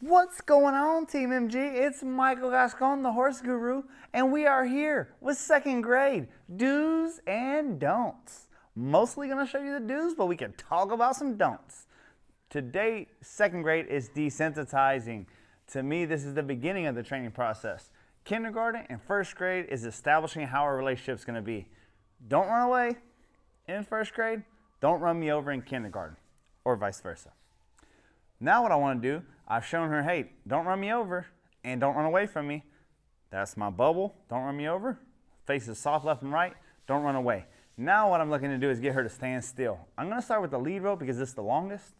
What's going on, Team MG? It's Michael Gascon, the horse guru, and we are here with second grade do's and don'ts. Mostly going to show you the do's, but we can talk about some don'ts. Today, second grade is desensitizing. To me, this is the beginning of the training process. Kindergarten and first grade is establishing how our relationship is going to be. Don't run away in first grade. Don't run me over in kindergarten, or vice versa. Now what I want to do, I've shown her, hey, don't run me over and don't run away from me. That's my bubble. Don't run me over. Face is soft left and right. Don't run away. Now what I'm looking to do is get her to stand still. I'm going to start with the lead rope because it's the longest.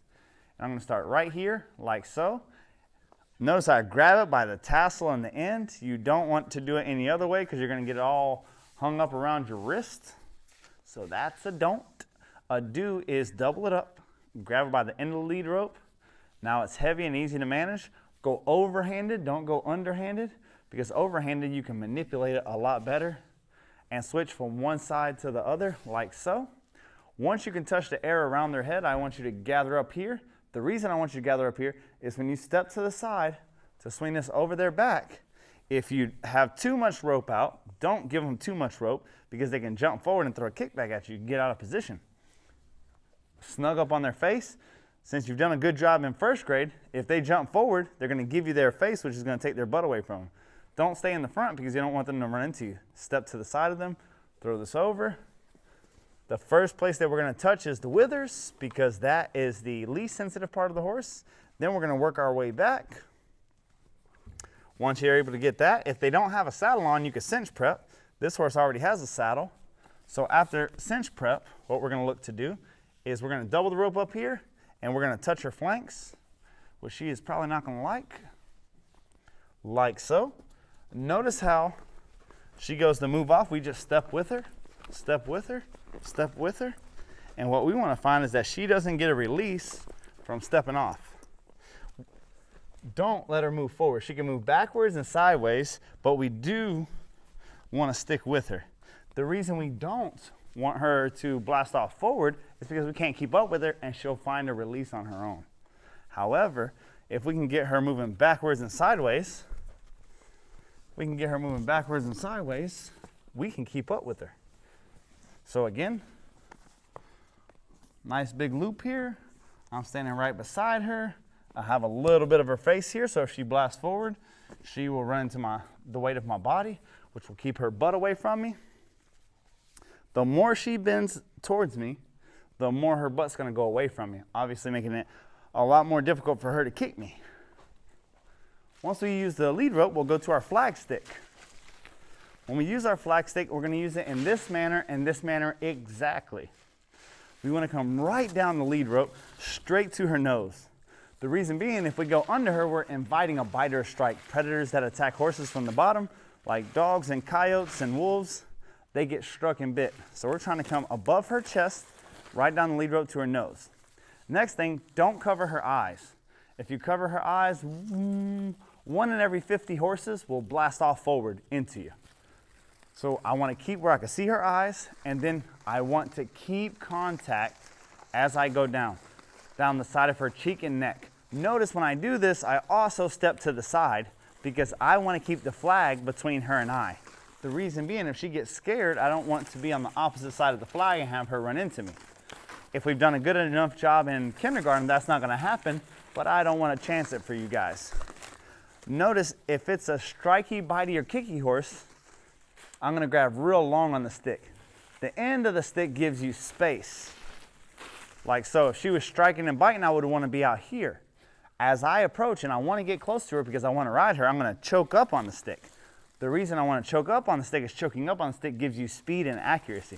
And I'm going to start right here like so. Notice I grab it by the tassel on the end. You don't want to do it any other way because you're going to get it all hung up around your wrist. So that's a don't. A do is double it up. Grab it by the end of the lead rope. Now it's heavy and easy to manage. Go overhanded, don't go underhanded, because overhanded you can manipulate it a lot better and switch from one side to the other like so. Once you can touch the air around their head, I want you to gather up here. The reason I want you to gather up here is when you step to the side to swing this over their back, if you have too much rope out, don't give them too much rope because they can jump forward and throw a kickback at you and get out of position. Snug up on their face. Since you've done a good job in first grade, if they jump forward, they're going to give you their face, which is going to take their butt away from them. Don't stay in the front because you don't want them to run into you. Step to the side of them, throw this over. The first place that we're going to touch is the withers because that is the least sensitive part of the horse. Then we're going to work our way back. Once you're able to get that, if they don't have a saddle on, you can cinch prep. This horse already has a saddle. So after cinch prep, what we're going to look to do is we're going to double the rope up here. And we're going to touch her flanks, which she is probably not going to like so. Notice how she goes to move off. We just step with her, step with her, step with her. And what we want to find is that she doesn't get a release from stepping off. Don't let her move forward. She can move backwards and sideways, but we do want to stick with her. The reason we don't want her to blast off forward is because we can't keep up with her and she'll find a release on her own. However, if we can get her moving backwards and sideways, we can keep up with her. So again, nice big loop here. I'm standing right beside her. I have a little bit of her face here, so if she blasts forward, she will run into the weight of my body, which will keep her butt away from me. The more she bends towards me, the more her butt's going to go away from me, obviously making it a lot more difficult for her to kick me. Once we use the lead rope, we'll go to our flag stick. When we use our flag stick, we're going to use it in this manner and this manner exactly. We want to come right down the lead rope, straight to her nose. The reason being, if we go under her, we're inviting a bite or strike. Predators that attack horses from the bottom, like dogs and coyotes and wolves, they get struck and bit. So we're trying to come above her chest, right down the lead rope to her nose. Next thing, don't cover her eyes. If you cover her eyes, 1 in every 50 horses will blast off forward into you. So I want to keep where I can see her eyes, and then I want to keep contact as I go down the side of her cheek and neck. Notice when I do this, I also step to the side because I want to keep the flag between her and I. The reason being, if she gets scared, I don't want to be on the opposite side of the flag and have her run into me. If we've done a good enough job in kindergarten, that's not going to happen, but I don't want to chance it for you guys. Notice if it's a striky, bitey, or kicky horse, I'm going to grab real long on the stick. The end of the stick gives you space. Like so, if she was striking and biting, I would want to be out here. As I approach and I want to get close to her because I want to ride her, I'm going to choke up on the stick. The reason I want to choke up on the stick is choking up on the stick gives you speed and accuracy.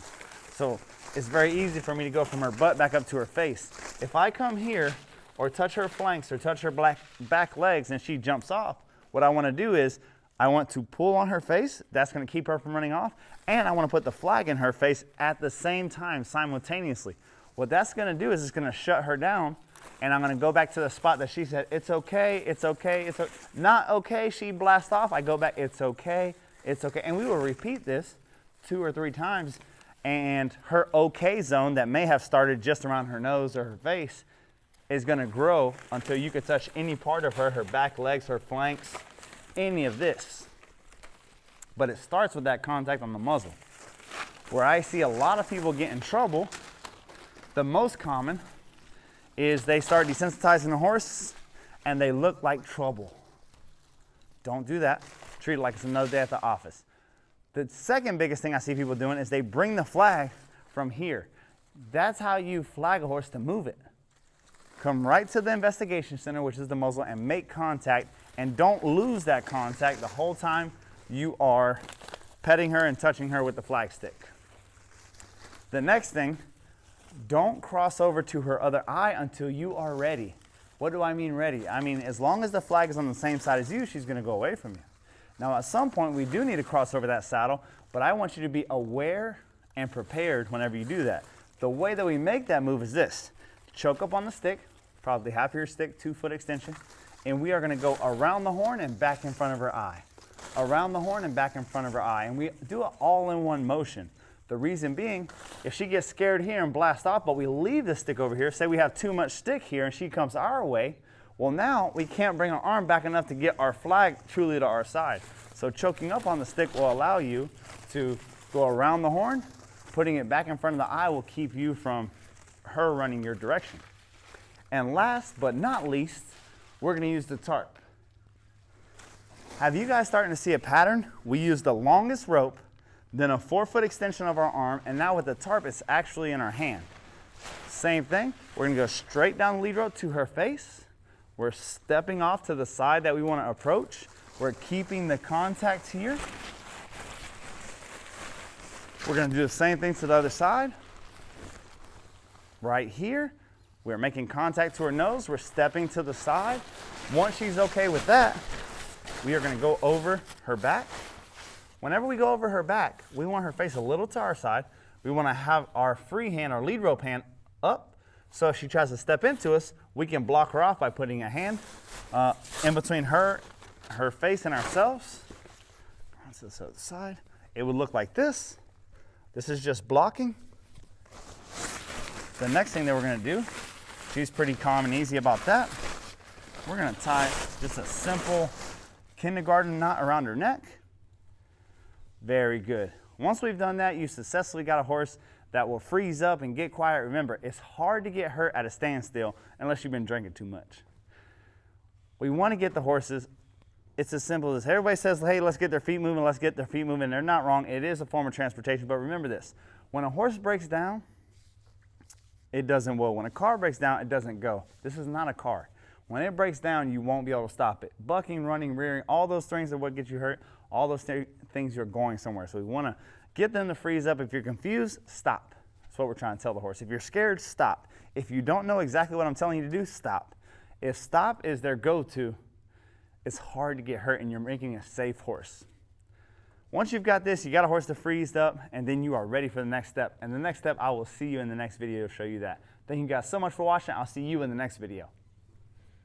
So it's very easy for me to go from her butt back up to her face. If I come here or touch her flanks or touch her back legs and she jumps off, what I want to do is I want to pull on her face. That's going to keep her from running off. And I want to put the flag in her face at the same time, simultaneously. What that's going to do is it's going to shut her down. And I'm going to go back to the spot that she said, it's okay, it's okay, it's okay. Not okay, she blasts off. I go back, it's okay, it's okay. And we will repeat this 2 or 3 times. And her okay zone that may have started just around her nose or her face is going to grow until you can touch any part of her back legs, her flanks, any of this. But it starts with that contact on the muzzle. Where I see a lot of people get in trouble, the most common is they start desensitizing the horse and they look like trouble. Don't do that. Treat it like it's another day at the office. The second biggest thing I see people doing is they bring the flag from here. That's how you flag a horse to move it. Come right to the investigation center, which is the muzzle, and make contact, and don't lose that contact the whole time you are petting her and touching her with the flag stick. The next thing, don't cross over to her other eye until you are ready. What do I mean ready? I mean, as long as the flag is on the same side as you, she's going to go away from you. Now, at some point, we do need to cross over that saddle, but I want you to be aware and prepared whenever you do that. The way that we make that move is this. Choke up on the stick, probably half of your stick, 2-foot extension, and we are going to go around the horn and back in front of her eye. Around the horn and back in front of her eye, and we do it all in one motion. The reason being, if she gets scared here and blasts off, but we leave the stick over here, say we have too much stick here and she comes our way, well, now we can't bring our arm back enough to get our flag truly to our side. So choking up on the stick will allow you to go around the horn. Putting it back in front of the eye will keep you from her running your direction. And last but not least, we're going to use the tarp. Have you guys starting to see a pattern? We use the longest rope, then a 4-foot extension of our arm, and now with the tarp, it's actually in our hand. Same thing, we're gonna go straight down the lead rope to her face. We're stepping off to the side that we wanna approach. We're keeping the contact here. We're gonna do the same thing to the other side. Right here, we're making contact to her nose. We're stepping to the side. Once she's okay with that, we are gonna go over her back. Whenever we go over her back, we want her face a little to our side. We want to have our free hand, our lead rope hand, up. So if she tries to step into us, we can block her off by putting a hand in between her face and ourselves. To the other side. It would look like this. This is just blocking. The next thing that we're going to do, she's pretty calm and easy about that. We're going to tie just a simple kindergarten knot around her neck. Very good. Once we've done that, you successfully got a horse that will freeze up and get quiet. Remember, it's hard to get her at a standstill unless you've been drinking too much. We want to get the horses, it's as simple as everybody says, hey, let's get their feet moving, let's get their feet moving. They're not wrong. It is a form of transportation, but remember this. When a horse breaks down, it doesn't go. When a car breaks down, it doesn't go. This is not a car. When it breaks down, you won't be able to stop it. Bucking, running, rearing, all those things are what get you hurt. All those things you're going somewhere. So we want to get them to freeze up. If you're confused, stop. That's what we're trying to tell the horse. If you're scared, stop. If you don't know exactly what I'm telling you to do, stop. If stop is their go-to, it's hard to get hurt and you're making a safe horse. Once you've got this, you got a horse to freeze up, and then you are ready for the next step. And the next step, I will see you in the next video to show you that. Thank you guys so much for watching. I'll see you in the next video.